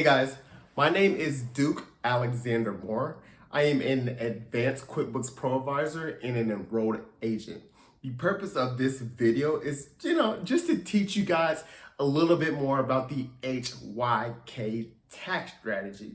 Hey guys, my name is Duke Alexander Moore. I am an advanced QuickBooks Pro advisor and an enrolled agent. The purpose of this video is, just to teach you guys a little bit more about the H.Y.K tax strategy.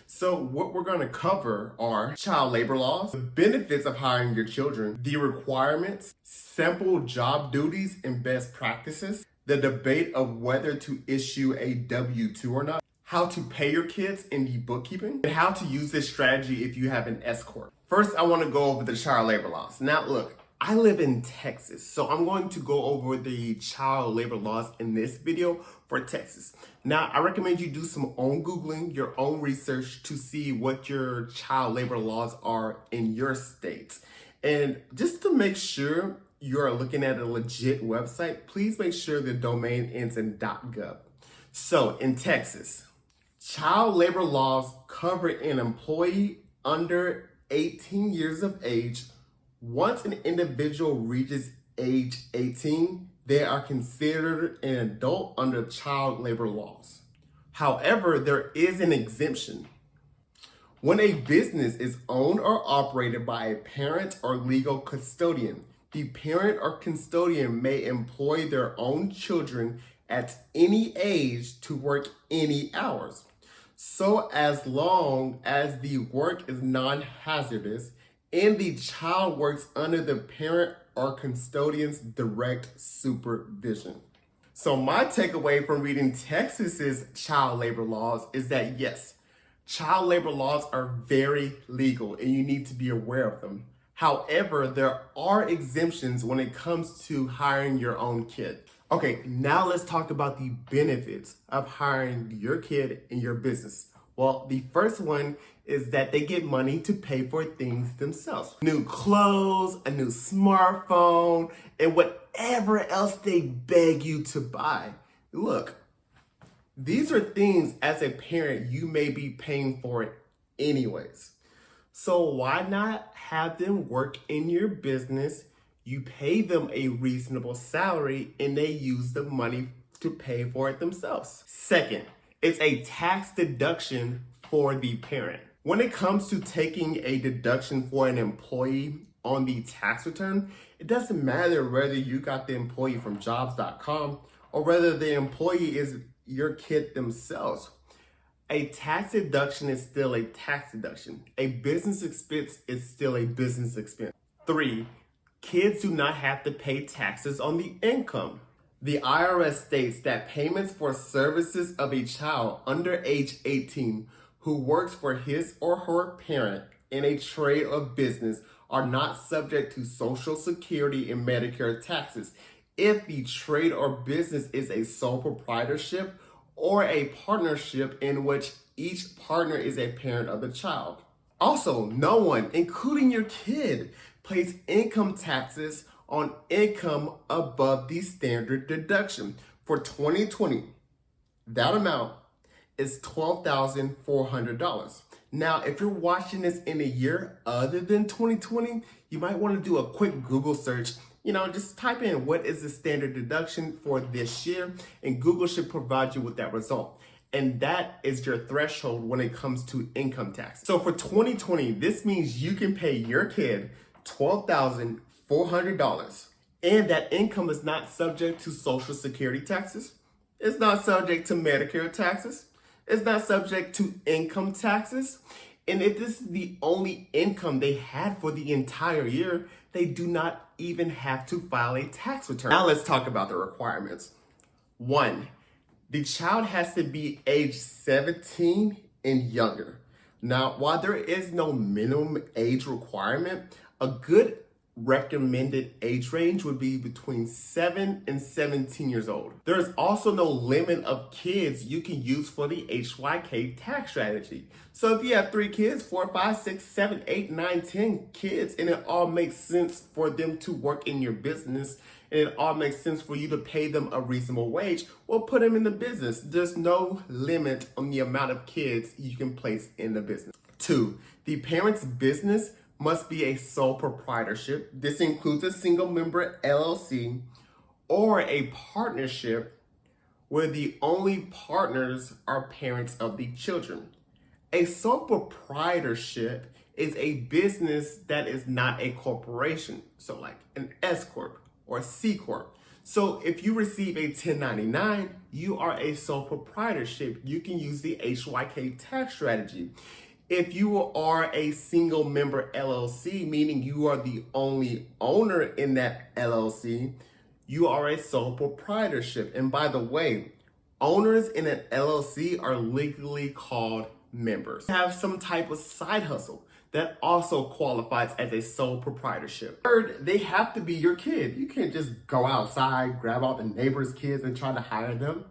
So what we're going to cover are child labor laws, the benefits of hiring your children, the requirements, simple job duties and best practices, the debate of whether to issue a W-2 or not, how to pay your kids in the bookkeeping, and how to use this strategy if you have an S-corp. First, I want to go over the child labor laws. Now, look, I live in Texas, so I'm going to go over the child labor laws in this video for Texas. Now, I recommend you do some own Googling, your own research to see what your child labor laws are in your state. And just to make sure you're looking at a legit website, please make sure the domain ends in .gov. So, in Texas, child labor laws cover an employee under 18 years of age. Once an individual reaches age 18, they are considered an adult under child labor laws. However, there is an exemption. When a business is owned or operated by a parent or legal custodian, the parent or custodian may employ their own children at any age to work any hours, so as long as the work is non-hazardous and the child works under the parent or custodian's direct supervision. So my takeaway from reading Texas's child labor laws is that yes, child labor laws are very legal and you need to be aware of them. However, there are exemptions when it comes to hiring your own kid. Okay, now let's talk about the benefits of hiring your kid in your business. Well, the first one is that they get money to pay for things themselves. New clothes, a new smartphone, and whatever else they beg you to buy. Look, these are things as a parent you may be paying for anyways. So why not have them work in your business? You pay them a reasonable salary and they use the money to pay for it themselves. Second, it's a tax deduction for the parent. When it comes to taking a deduction for an employee on the tax return, it doesn't matter whether you got the employee from jobs.com or whether the employee is your kid themselves. A tax deduction is still a tax deduction. A business expense is still a business expense. 3, kids do not have to pay taxes on the income. The IRS states that payments for services of a child under age 18 who works for his or her parent in a trade or business are not subject to Social Security and Medicare taxes if the trade or business is a sole proprietorship or a partnership in which each partner is a parent of the child. Also, no one, including your kid, pays income taxes on income above the standard deduction. For 2020, that amount is $12,400. Now, if you're watching this in a year other than 2020, you might want to do a quick Google search. Just type in what is the standard deduction for this year, and Google should provide you with that result. And that is your threshold when it comes to income tax. So for 2020, this means you can pay your kid $12,400, and that income is not subject to Social Security taxes. It's not subject to Medicare taxes. It's not subject to income taxes. And if this is the only income they had for the entire year, they do not even have to file a tax return. Now let's talk about the requirements. 1, the child has to be age 17 and younger. Now, while there is no minimum age requirement, a good recommended age range would be between 7 and 17 years old. There is also no limit of kids you can use for the H.Y.K tax strategy. So if you have 3 kids, 4, 5, 6, 7, 8, 9, 10 kids, and it all makes sense for them to work in your business, and it all makes sense for you to pay them a reasonable wage, well, put them in the business. There's no limit on the amount of kids you can place in the business. 2, the parent's business must be a sole proprietorship. This includes a single member LLC or a partnership where the only partners are parents of the children. A sole proprietorship is a business that is not a corporation, so like an S-corp or a C-corp. So if you receive a 1099, you are a sole proprietorship. You can use the H.Y.K tax strategy. If you are a single member LLC, meaning you are the only owner in that LLC, you are a sole proprietorship. And by the way, owners in an LLC are legally called members. Have some type of side hustle that also qualifies as a sole proprietorship. Third, they have to be your kid. You can't just go outside, grab all the neighbors' kids and try to hire them.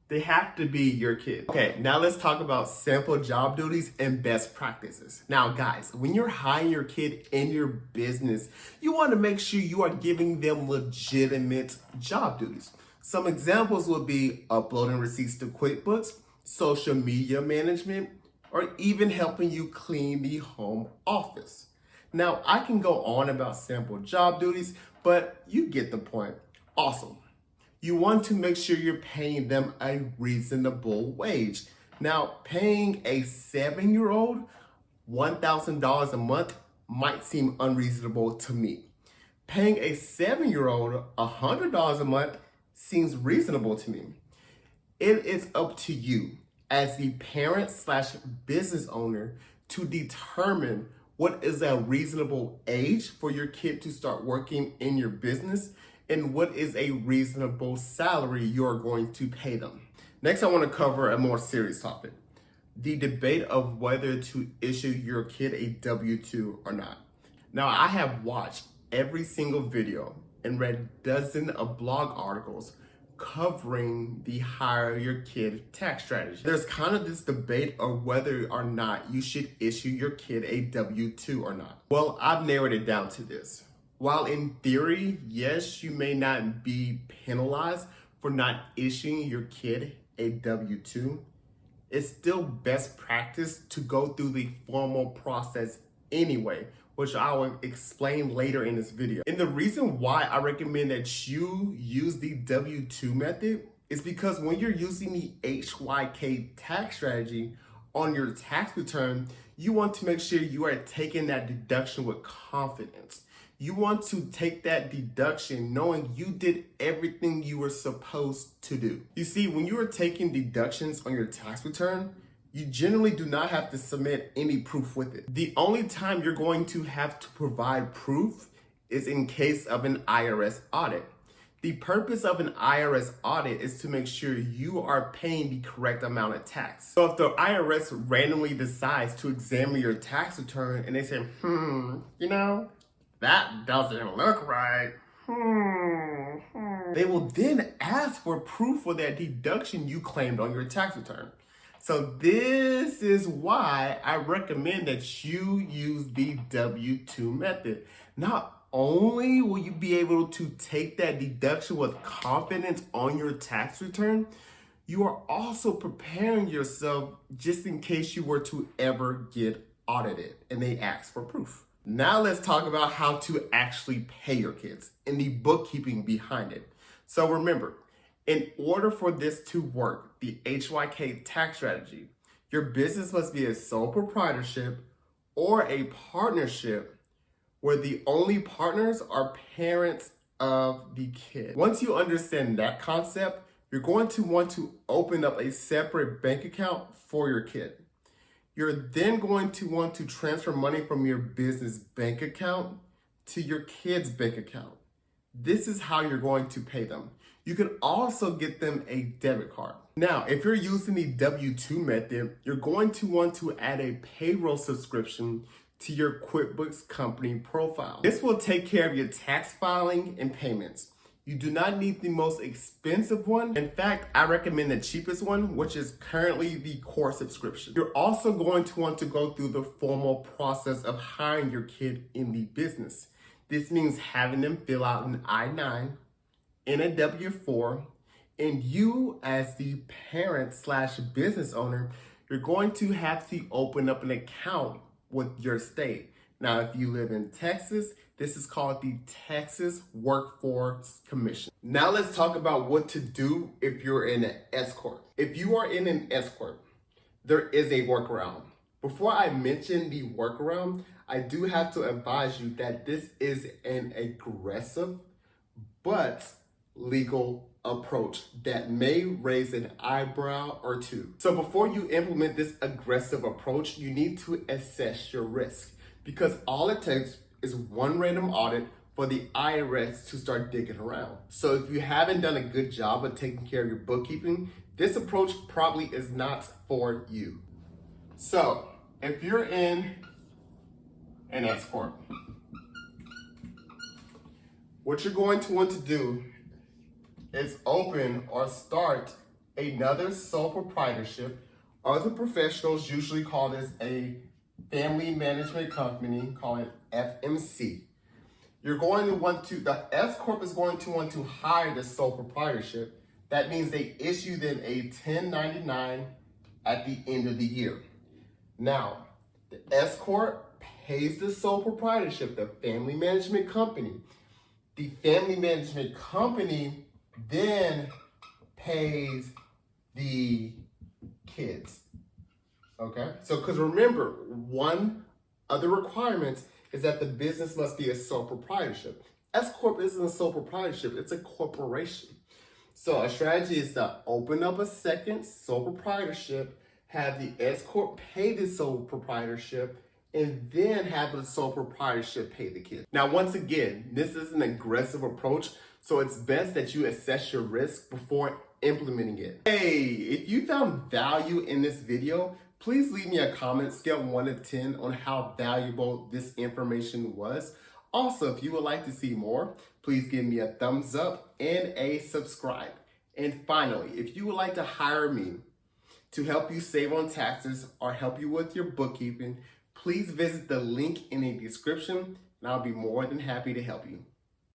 They have to be your kid. Okay, now let's talk about sample job duties and best practices. Now guys, when you're hiring your kid in your business, you want to make sure you are giving them legitimate job duties. Some examples would be uploading receipts to QuickBooks, social media management, or even helping you clean the home office. Now, I can go on about sample job duties, but you get the point. Awesome. You want to make sure you're paying them a reasonable wage. Now, paying a 7-year-old $1,000 a month might seem unreasonable to me. Paying a 7-year-old $100 a month seems reasonable to me. It is up to you as the parent / business owner to determine what is a reasonable age for your kid to start working in your business and what is a reasonable salary you're going to pay them. Next, I want to cover a more serious topic: the debate of whether to issue your kid a W-2 or not. Now, I have watched every single video and read dozens of blog articles covering the hire your kid tax strategy. There's kind of this debate of whether or not you should issue your kid a W-2 or not. Well, I've narrowed it down to this. While in theory, yes, you may not be penalized for not issuing your kid a W-2, it's still best practice to go through the formal process anyway, which I will explain later in this video. And the reason why I recommend that you use the W-2 method is because when you're using the H.Y.K tax strategy on your tax return, you want to make sure you are taking that deduction with confidence. You want to take that deduction knowing you did everything you were supposed to do. You see, when you are taking deductions on your tax return, you generally do not have to submit any proof with it. The only time you're going to have to provide proof is in case of an IRS audit. The purpose of an IRS audit is to make sure you are paying the correct amount of tax. So if the IRS randomly decides to examine your tax return and they say, you know, that doesn't look right. They will then ask for proof for that deduction you claimed on your tax return. So this is why I recommend that you use the W-2 method. Not only will you be able to take that deduction with confidence on your tax return, you are also preparing yourself just in case you were to ever get audited and they ask for proof. Now let's talk about how to actually pay your kids and the bookkeeping behind it. So remember, in order for this to work, the H.Y.K tax strategy, your business must be a sole proprietorship or a partnership where the only partners are parents of the kid. Once you understand that concept, you're going to want to open up a separate bank account for your kid. You're then going to want to transfer money from your business bank account to your kid's bank account. This is how you're going to pay them. You can also get them a debit card. Now, if you're using the W-2 method, you're going to want to add a payroll subscription to your QuickBooks company profile. This will take care of your tax filing and payments. You do not need the most expensive one. In fact, I recommend the cheapest one, which is currently the core subscription. You're also going to want to go through the formal process of hiring your kid in the business. This means having them fill out an I-9 and a W-4, and you as the parent / business owner, you're going to have to open up an account with your state. Now, if you live in Texas, This is called the Texas Workforce Commission. Now let's talk about what to do if you're in an S-corp. If you are in an S-corp, there is a workaround. Before I mention the workaround, I do have to advise you that this is an aggressive but legal approach that may raise an eyebrow or two. So before you implement this aggressive approach, you need to assess your risk, because all it takes is one random audit for the IRS to start digging around. So if you haven't done a good job of taking care of your bookkeeping, this approach probably is not for you. So if you're in an S-corp, what you're going to want to do is open or start another sole proprietorship. Other professionals usually call this a family management company, call it FMC. You're going to want to, the S-corp is going to want to hire the sole proprietorship. That means they issue them a 1099 at the end of the year. Now, the S-corp pays the sole proprietorship, the family management company. The family management company then pays the kids. Okay? So, because remember, one of the requirements is that the business must be a sole proprietorship. S-corp isn't a sole proprietorship, it's a corporation. So, a strategy is to open up a second sole proprietorship, have the S-corp pay the sole proprietorship, and then have the sole proprietorship pay the kid. Now, once again, this is an aggressive approach, so it's best that you assess your risk before implementing it. Hey, if you found value in this video, please leave me a comment, scale 1 to 10, on how valuable this information was. Also, if you would like to see more, please give me a thumbs up and a subscribe. And finally, if you would like to hire me to help you save on taxes or help you with your bookkeeping, please visit the link in the description and I'll be more than happy to help you.